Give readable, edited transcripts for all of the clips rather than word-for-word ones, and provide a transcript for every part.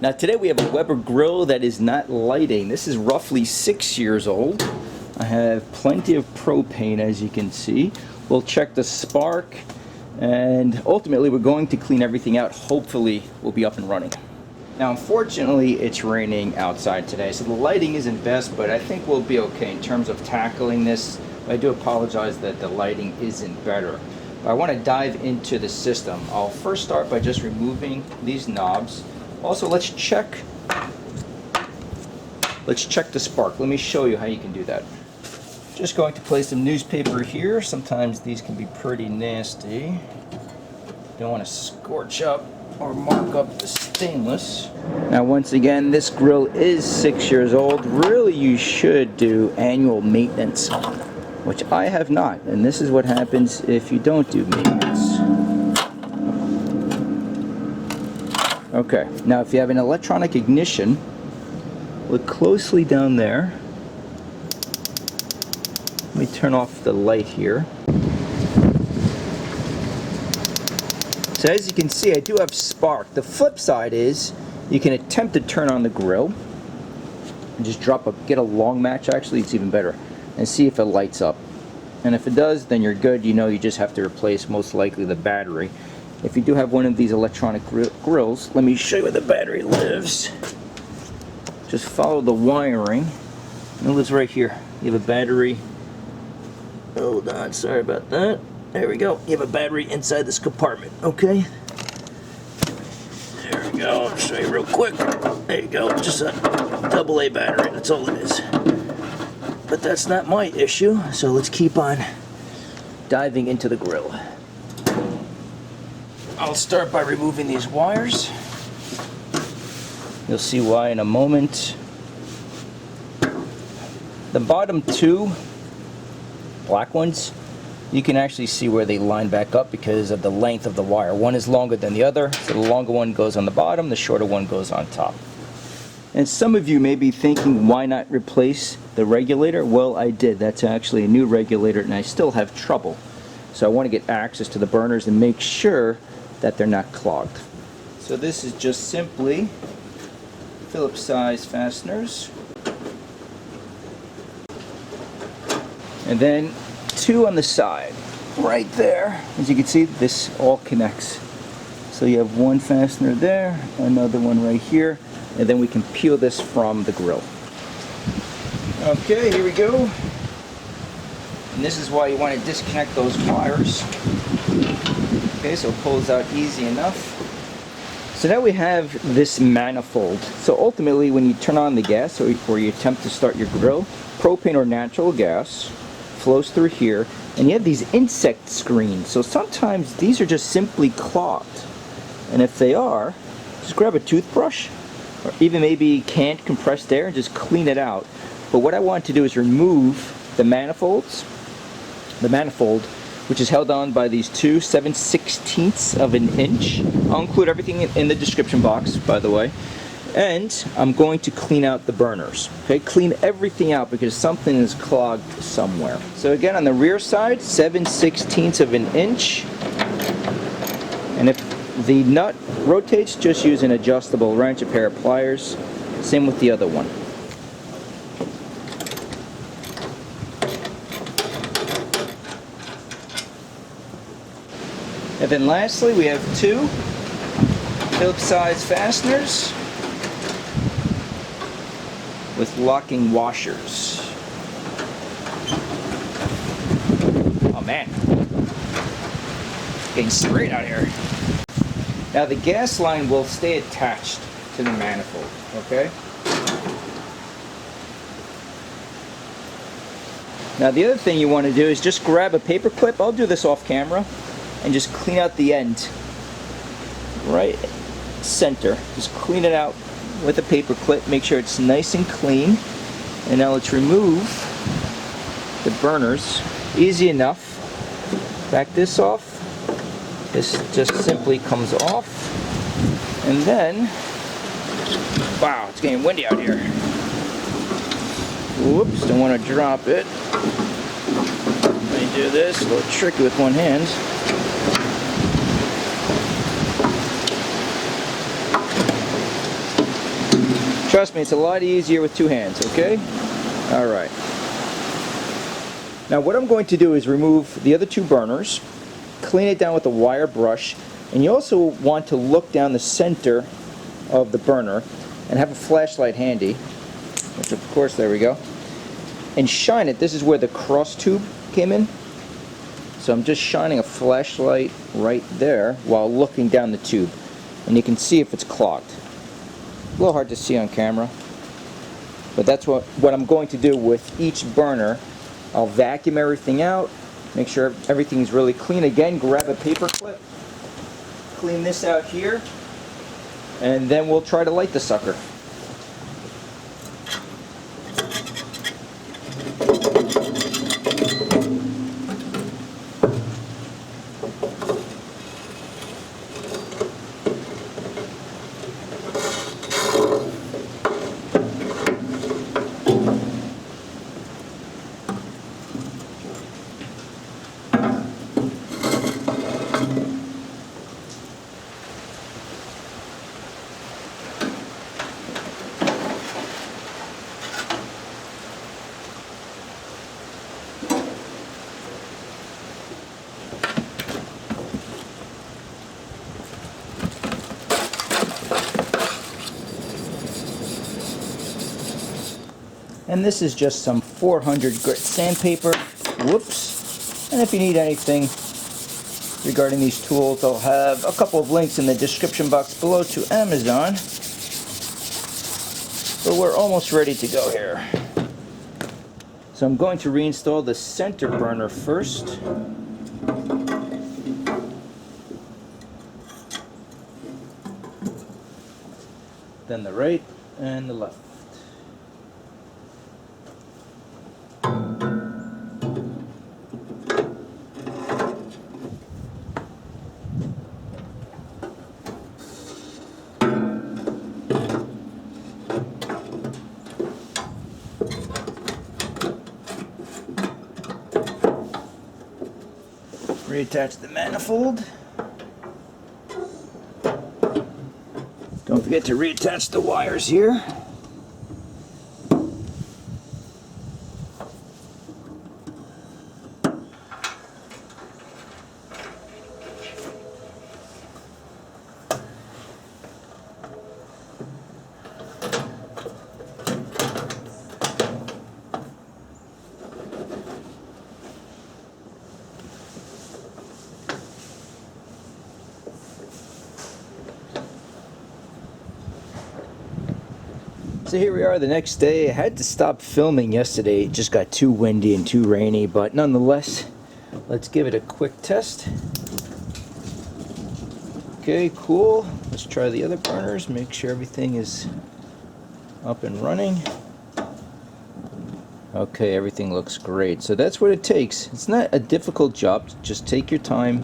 Now today we have a Weber grill that is not lighting. This is roughly 6 years old. I have plenty of propane, as you can see. We'll check the spark, and ultimately we're going to clean everything out. Hopefully we'll be up and running. Now unfortunately it's raining outside today, so the lighting isn't best, but I think we'll be okay in terms of tackling this. I do apologize that the lighting isn't better. But I want to dive into the system. I'll first start by just removing these knobs. Also, let's check the spark. Let me show you how you can do that. Just going to place some newspaper here. Sometimes these can be pretty nasty. Don't want to scorch up or mark up the stainless. Now once again, this grill is 6 years old. Really, you should do annual maintenance, which I have not. And this is what happens if you don't do maintenance. Okay, now if you have an electronic ignition, look closely down there. Let me turn off the light here. So as you can see, I do have spark. The flip side is you can attempt to turn on the grill and just get a long match, actually it's even better, and see if it lights up. And if it does, then you're good. You know you just have to replace most likely the battery. If you do have one of these electronic grills, let me show you where the battery lives. Just follow the wiring. It lives right here. You have a battery. Hold on, sorry about that. There we go. You have a battery inside this compartment, okay? There we go. I'll show you real quick. There you go. Just a AA battery. That's all it is. But that's not my issue, so let's keep on diving into the grill. I'll start by removing these wires. You'll see why in a moment. The bottom two black ones, you can actually see where they line back up because of the length of the wire. One is longer than the other, so the longer one goes on the bottom, the shorter one goes on top. And some of you may be thinking, why not replace the regulator? Well, I did. That's actually a new regulator, and I still have trouble. So I want to get access to the burners and make sure that they're not clogged. So this is just simply Phillips size fasteners. And then two on the side, right there. As you can see, this all connects. So you have one fastener there, another one right here, and then we can peel this from the grill. Okay, here we go. And this is why you want to disconnect those wires. Okay, so it pulls out easy enough. So now we have this manifold. So ultimately, when you turn on the gas or you attempt to start your grill, propane or natural gas flows through here, and you have these insect screens. So sometimes these are just simply clogged. And if they are, just grab a toothbrush or even maybe canned compressed air and just clean it out. But what I want to do is remove the manifold, which is held on by these two 7/16 of an inch. I'll include everything in the description box, by the way. And I'm going to clean out the burners. Okay, clean everything out because something is clogged somewhere. So again, on the rear side, 7/16 of an inch. And if the nut rotates, just use an adjustable wrench, a pair of pliers. Same with the other one. And then lastly, we have two Phillips size fasteners with locking washers. Oh man, getting straight out here. Now the gas line will stay attached to the manifold, okay? Now the other thing you want to do is just grab a paper clip. I'll do this off camera. And just clean out the end, right center. Just clean it out with a paper clip. Make sure it's nice and clean. And now let's remove the burners. Easy enough. Back this off. This just simply comes off. And then, wow, it's getting windy out here. Whoops, don't want to drop it. Let me do this, a little tricky with one hand. Trust me, it's a lot easier with two hands, okay? Alright. Now what I'm going to do is remove the other two burners, clean it down with a wire brush, and you also want to look down the center of the burner and have a flashlight handy, which of course, there we go, and shine it. This is where the cross tube came in. So I'm just shining a flashlight right there while looking down the tube, and you can see if it's clogged. A little hard to see on camera, but that's what I'm going to do with each burner. I'll vacuum everything out, make sure everything's really clean. Again, grab a paper clip, clean this out here, and then we'll try to light the sucker. And this is just some 400 grit sandpaper. Whoops. And if you need anything regarding these tools, I'll have a couple of links in the description box below to Amazon. But we're almost ready to go here. So I'm going to reinstall the center burner first. Then the right and the left. Reattach the manifold. Don't forget to reattach the wires here. So here we are the next day. I had to stop filming yesterday. It just got too windy and too rainy, but nonetheless, let's give it a quick test. Okay, cool. Let's try the other burners, make sure everything is up and running. Okay, everything looks great. So that's what it takes. It's not a difficult job. Just take your time.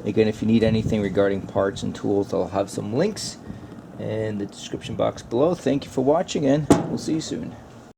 Again, if you need anything regarding parts and tools, I'll have some links in the description box below. Thank you for watching, and we'll see you soon.